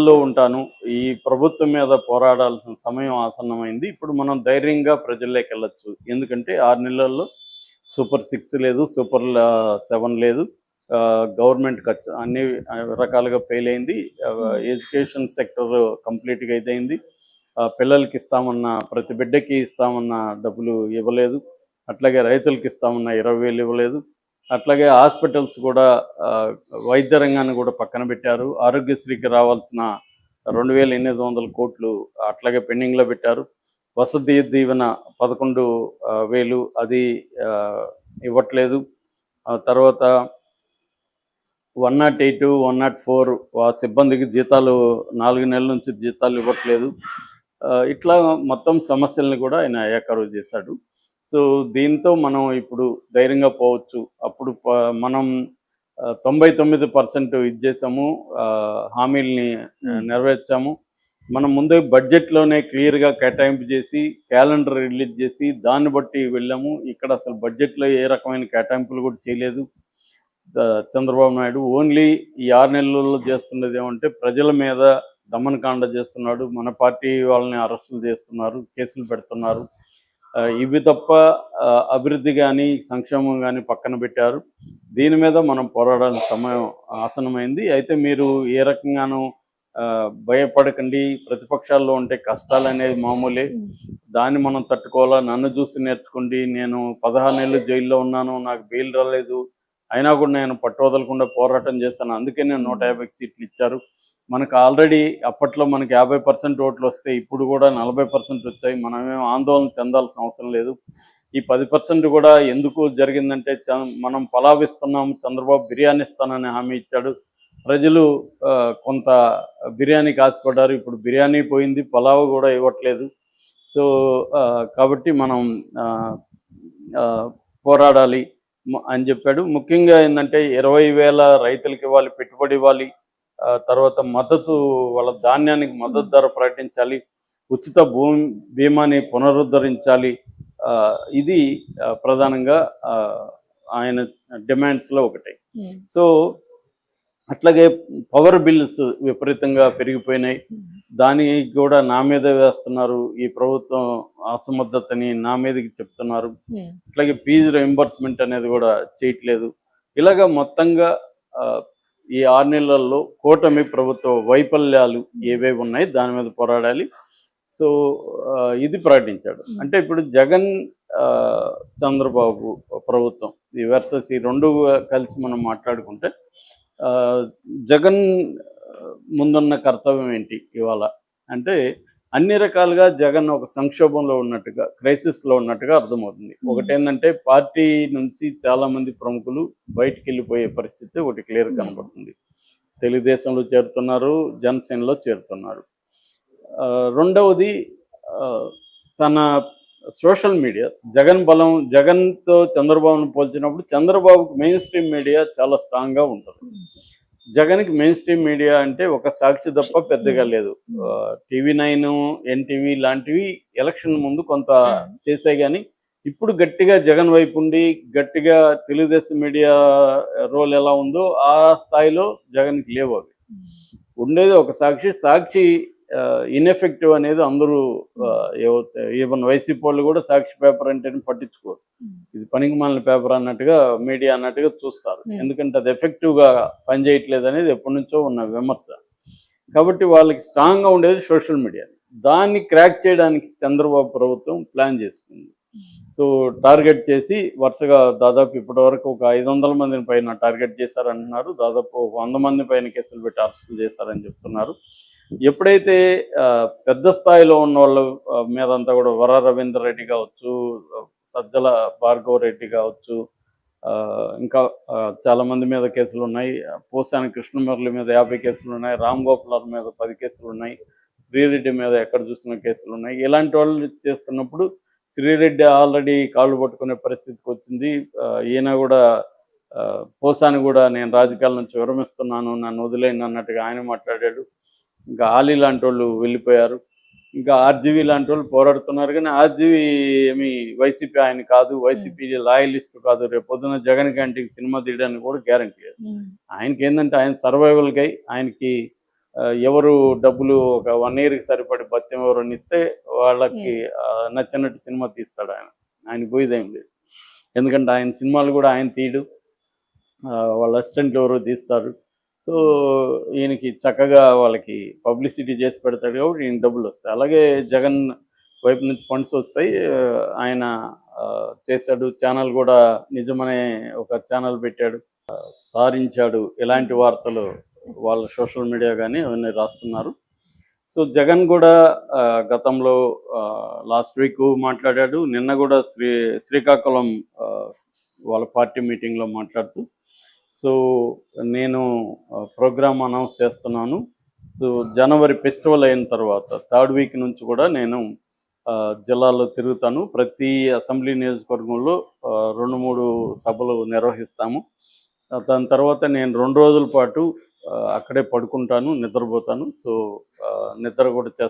ప్రజల్లో ఉంటాను. ఈ ప్రభుత్వం మీద పోరాడాల్సిన సమయం ఆసన్నమైంది. ఇప్పుడు మనం ధైర్యంగా ప్రజల్లోకెళ్ళొచ్చు. ఎందుకంటే 6 నెలల్లో సూపర్ 6 లేదు, సూపర్ 7 లేదు. గవర్నమెంట్ ఖర్చు అన్ని రకాలుగా ఫెయిల్ అయింది. ఎడ్యుకేషన్ సెక్టర్ కంప్లీట్‌గా ఇదైంది. పిల్లలకి ఇస్తామన్న ప్రతి బిడ్డకి ఇస్తామన్న డబ్బులు ఇవ్వలేదు. అట్లాగే రైతులకి ఇస్తామన్న 20,000 ఇవ్వలేదు. అట్లాగే హాస్పిటల్స్ కూడా ఆహ్, వైద్య రంగాన్ని కూడా పక్కన పెట్టారు. ఆరోగ్యశ్రీకి రావాల్సిన 2,800,00,00,000 అట్లాగే పెండింగ్‌లో పెట్టారు. వసతి దీవెన 11,000 అది ఆహ్, ఇవ్వట్లేదు. తర్వాత 108, 104 సిబ్బందికి జీతాలు 4 నెలల నుంచి జీతాలు ఇవ్వట్లేదు. ఇట్లా మొత్తం సమస్యల్ని కూడా ఆయన ఏకరువు చేశాడు. సో, దీంతో మనం ఇప్పుడు ధైర్యంగా పోవచ్చు. అప్పుడు మనం 99% ఇది చేసాము. హామీల్ని నెరవేర్చాము. మనం ముందే బడ్జెట్‌లోనే క్లియర్‌గా కేటాయింపు చేసి, క్యాలెండర్ రిలీజ్ చేసి, దాన్ని బట్టి వెళ్ళాము. ఇక్కడ అసలు బడ్జెట్‌లో ఏ రకమైన కేటాయింపులు కూడా చేయలేదు చంద్రబాబు నాయుడు. ఓన్లీ ఈ 6 నెలల్లో చేస్తున్నది ఏమంటే ప్రజల మీద దమనకాండ చేస్తున్నాడు. మన పార్టీ వాళ్ళని అరెస్టులు చేస్తున్నారు, కేసులు పెడుతున్నారు. ఇవి తప్ప అభివృద్ధి కానీ, సంక్షేమం కానీ పక్కన పెట్టారు. దీని మీద మనం పోరాడాల్సిన సమయం ఆసన్నమైంది. అయితే మీరు ఏ రకంగానూ భయపడకండి. ప్రతిపక్షాల్లో ఉంటే కష్టాలనేవి మామూలే. దాన్ని మనం తట్టుకోవాలా. నన్ను చూసి నేర్చుకోండి. నేను 16 నెలలు జైల్లో ఉన్నాను. నాకు బెయిల్ రాలేదు. అయినా కూడా నేను పట్టు వదలకుండా పోరాటం చేశాను. అందుకే నేను 150 సీట్లు ఇచ్చారు. మనకు ఆల్రెడీ అప్పట్లో మనకి 50% ఓట్లు వస్తే ఇప్పుడు కూడా 40% వచ్చాయి. మనమేం ఆందోళన చెందాల్సిన అవసరం లేదు. ఈ 10% కూడా ఎందుకు జరిగిందంటే మనం పలావిస్తున్నాము, చంద్రబాబు బిర్యానీ ఇస్తానని హామీ ఇచ్చాడు. ప్రజలు కొంత బిర్యానీకి ఆశపడ్డారు. ఇప్పుడు బిర్యానీ పోయింది, పలావ్ కూడా ఇవ్వట్లేదు. సో, కాబట్టి మనం పోరాడాలి అని చెప్పాడు. ముఖ్యంగా ఏంటంటే 20,000 రైతులకు ఇవ్వాలి, పెట్టుబడి ఇవ్వాలి. తర్వాత మద్దతు వాళ్ళ ధాన్యానికి మద్దతు ధర ప్రకటించాలి. ఉచిత బీమాని పునరుద్ధరించాలి. ఇది ప్రధానంగా ఆయన డిమాండ్స్లో ఒకటి. సో, అట్లాగే పవర్ బిల్స్ విపరీతంగా పెరిగిపోయినాయి. దానికి కూడా నా మీద వేస్తున్నారు. ఈ ప్రభుత్వం అసమర్థతని నా మీదకి చెప్తున్నారు. అట్లాగే ఫీజు రీయింబర్స్‌మెంట్ అనేది కూడా చేయట్లేదు. ఇలాగ మొత్తంగా ఈ 6 నెలల్లో కూటమి ప్రభుత్వ వైఫల్యాలు ఏవేవి ఉన్నాయి దాని మీద పోరాడాలి. సో, ఇది ప్రకటించాడు. అంటే ఇప్పుడు జగన్, చంద్రబాబు ప్రభుత్వం ఈ వర్సెస్ ఈ 2 కలిసి మనం మాట్లాడుకుంటే జగన్ ముందున్న కర్తవ్యం ఏంటి ఇవాళ అంటే అన్ని రకాలుగా జగన్ ఒక సంక్షోభంలో ఉన్నట్టుగా, క్రైసిస్లో ఉన్నట్టుగా అర్థమవుతుంది. ఒకటేంటంటే పార్టీ నుంచి చాలామంది ప్రముఖులు బయటికి వెళ్ళిపోయే పరిస్థితి ఒకటి క్లియర్ కనబడుతుంది. తెలుగుదేశంలో చేరుతున్నారు, జనసేనలో చేరుతున్నారు. రెండవది తన సోషల్ మీడియా జగన్తో చంద్రబాబును పోల్చినప్పుడు చంద్రబాబుకు మెయిన్ స్ట్రీమ్ మీడియా చాలా స్ట్రాంగ్గా ఉంటుంది. జగన్కి మెయిన్ స్ట్రీమ్ మీడియా అంటే ఒక సాక్షి తప్ప పెద్దగా లేదు. TV9, NTV లాంటివి ఎలక్షన్ ముందు కొంత చేసే కానీ ఇప్పుడు గట్టిగా జగన్ వైపు ఉండి గట్టిగా తెలుగుదేశం మీడియా రోల్ ఎలా ఉందో ఆ స్థాయిలో జగన్కి లేవు. అవి ఉండేది ఒక సాక్షి ఇన్ఎఫెక్టివ్ అనేది అందరూ ఈవెన్ వైసీపీ వాళ్ళు కూడా సాక్షి పేపర్ అంటే పట్టించుకోరు. ఇది పనికిమాలిన పేపర్ అన్నట్టుగా మీడియా అన్నట్టుగా చూస్తారు. ఎందుకంటే అది ఎఫెక్టివ్గా పనిచేయట్లేదు అనేది ఎప్పటి నుంచో ఉన్న విమర్శ. కాబట్టి వాళ్ళకి స్ట్రాంగ్గా ఉండేది సోషల్ మీడియా. దాన్ని క్రాక్ చేయడానికి చంద్రబాబు ప్రభుత్వం ప్లాన్ చేస్తుంది. సో, టార్గెట్ చేసి వరుసగా దాదాపు ఇప్పటి వరకు ఒక 500 మందిని పైన టార్గెట్ చేశారంటున్నారు. దాదాపు 100 మంది పైన కేసులు పెట్టి అరెస్టులు చేశారని చెప్తున్నారు. ఎప్పుడైతే పెద్ద స్థాయిలో ఉన్న వాళ్ళ మీదంతా కూడా వర రవీందర్ రెడ్డి కావచ్చు, సజ్జల భార్గవ రెడ్డి కావచ్చు, ఇంకా చాలామంది మీద కేసులు ఉన్నాయి. పోసాని కృష్ణమురళి మీద 50 కేసులు ఉన్నాయి. రామ్ గోపాల్ మీద 10 కేసులు ఉన్నాయి. శ్రీరెడ్డి మీద ఎక్కడ చూసిన కేసులు ఉన్నాయి. ఇలాంటి వాళ్ళు చేస్తున్నప్పుడు శ్రీరెడ్డి ఆల్రెడీ కాళ్ళు పట్టుకునే పరిస్థితికి వచ్చింది. ఈయన కూడా పోసాని కూడా నేను రాజకీయాల నుంచి విరమిస్తున్నాను, నన్ను వదిలేను అన్నట్టుగా ఆయన మాట్లాడాడు. ఇంకా ఆలీ లాంటి వాళ్ళు వెళ్ళిపోయారు. ఇంకా ఆర్జీవీ లాంటి వాళ్ళు పోరాడుతున్నారు. కానీ ఆర్జీవీ ఏమి వైసీపీ ఆయన కాదు, వైసీపీ లాయలిస్ట్ కాదు. రేపు పొద్దున జగన్ క్యాంటీకి సినిమా తీయడానికి కూడా గ్యారంటీ లేదు. ఆయనకి ఏంటంటే ఆయన సర్వైవల్కై ఆయనకి ఎవరు డబ్బులు ఒక 1 ఇయర్‌కి సరిపడే భత్యం ఎవరైనా ఇస్తే వాళ్ళకి నచ్చినట్టు సినిమా తీస్తాడు ఆయన. ఆయనకి పోయేదేం లేదు. ఎందుకంటే ఆయన సినిమాలు కూడా ఆయన తీయడు. వాళ్ళ అసిస్టెంట్లు ఎవరో తీస్తారు. సో, ఈయనకి చక్కగా వాళ్ళకి పబ్లిసిటీ చేసి పెడతాడు కాబట్టి ఈయనకి డబ్బులొస్తాయి. అలాగే జగన్ వైపు నుంచి ఫండ్స్ వస్తాయి. ఆయన చేశాడు. ఛానల్ కూడా నిజమనే ఒక ఛానల్ పెట్టాడు. స్థారించాడు. ఇలాంటి వార్తలు వాళ్ళ సోషల్ మీడియా గాని అవన్నీ రాస్తున్నారు. సో, జగన్ కూడా గతంలో లాస్ట్ వీక్ మాట్లాడాడు. నిన్న కూడా శ్రీకాకుళం వాళ్ళ పార్టీ మీటింగ్‌లో మాట్లాడుతూ, సో, నేను ప్రోగ్రామ్ అనౌన్స్ చేస్తున్నాను. సో, జనవరి ఫెస్టివల్ అయిన తర్వాత థర్డ్ వీక్ నుంచి కూడా నేను జిల్లాలో తిరుగుతాను. ప్రతి అసెంబ్లీ నియోజకవర్గంలో 2, 3 సభలు నిర్వహిస్తాము. దాని తర్వాత నేను 2 రోజుల పాటు అక్కడే పడుకుంటాను, నిద్రపోతాను. సో, నిద్ర కూడా చేస్తాను.